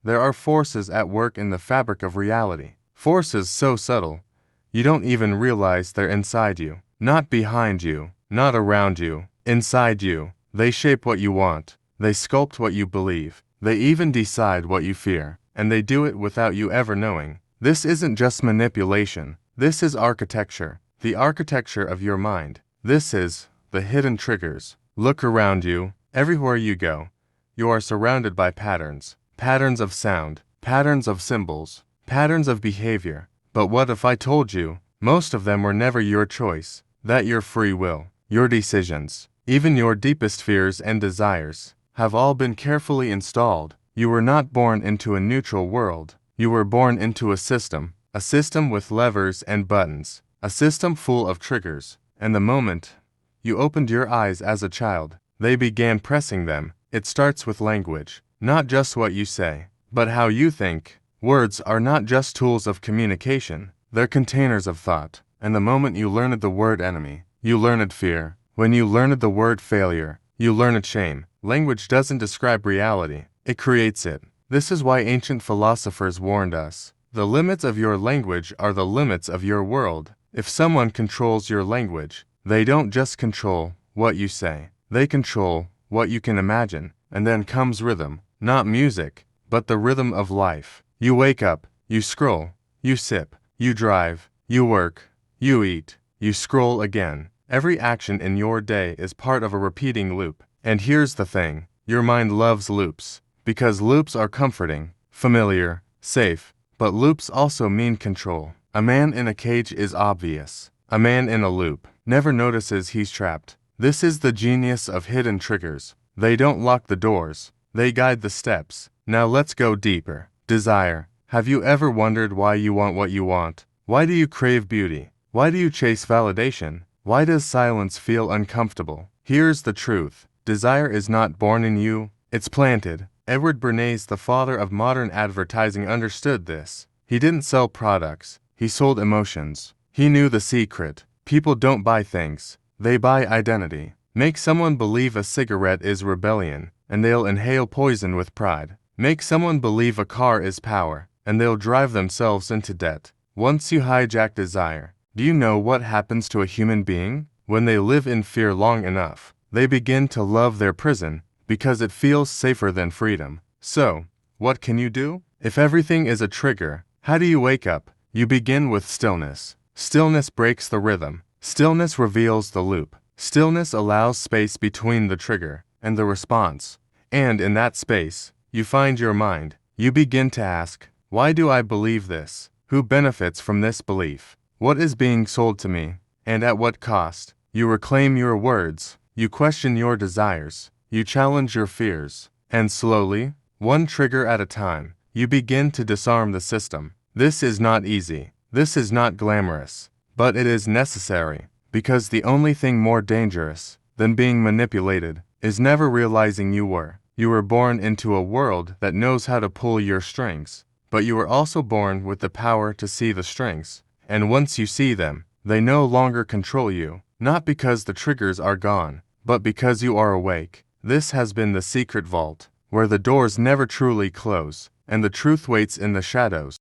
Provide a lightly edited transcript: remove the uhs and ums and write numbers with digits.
There are forces at work in the fabric of reality. Forces so subtle, you don't even realize they're inside you. Not behind you, not around you, inside you. They shape what you want. They sculpt what you believe. They even decide what you fear. And they do it without you ever knowing. This isn't just manipulation. This is architecture. The architecture of your mind. This is the hidden triggers. Look around you. Everywhere you go, you are surrounded by patterns. Patterns of sound. Patterns of symbols. Patterns of behavior. But what if I told you, most of them were never your choice? That your free will, your decisions, even your deepest fears and desires, have all been carefully installed. You were not born into a neutral world. You were born into a system with levers and buttons, a system full of triggers. And the moment you opened your eyes as a child, they began pressing them. It starts with language, not just what you say, but how you think. Words are not just tools of communication, they're containers of thought. And the moment you learned the word enemy, you learned fear. When you learned the word failure, you learned shame. Language doesn't describe reality, it creates it. This is why ancient philosophers warned us. The limits of your language are the limits of your world. If someone controls your language, they don't just control what you say, they control what you can imagine. And then comes rhythm, not music, but the rhythm of life. You wake up, you scroll, you sip, you drive, you work, you eat, you scroll again. Every action in your day is part of a repeating loop. And here's the thing, your mind loves loops, because loops are comforting, familiar, safe, but loops also mean control. A man in a cage is obvious. A man in a loop never notices he's trapped. This is the genius of hidden triggers. They don't lock the doors, they guide the steps. Now let's go deeper. Desire. Have you ever wondered why you want what you want? Why do you crave beauty? Why do you chase validation? Why does silence feel uncomfortable? Here's the truth. Desire is not born in you, it's planted. Edward Bernays, the father of modern advertising, understood this. He didn't sell products, he sold emotions. He knew the secret. People don't buy things, they buy identity. Make someone believe a cigarette is rebellion, and they'll inhale poison with pride. Make someone believe a car is power, and they'll drive themselves into debt. Once you hijack desire, do you know what happens to a human being? When they live in fear long enough, they begin to love their prison, because it feels safer than freedom. So, what can you do? If everything is a trigger, how do you wake up? You begin with stillness. Stillness breaks the rhythm. Stillness reveals the loop. Stillness allows space between the trigger and the response. And in that space, you find your mind. You begin to ask, why do I believe this? Who benefits from this belief? What is being sold to me? And at what cost? You reclaim your words. You question your desires. You challenge your fears. And slowly, one trigger at a time, you begin to disarm the system. This is not easy. This is not glamorous. But it is necessary. Because the only thing more dangerous than being manipulated is never realizing you were. You were born into a world that knows how to pull your strings. But you were also born with the power to see the strings. And once you see them, they no longer control you. Not because the triggers are gone, but because you are awake. This has been the secret vault, where the doors never truly close, and the truth waits in the shadows.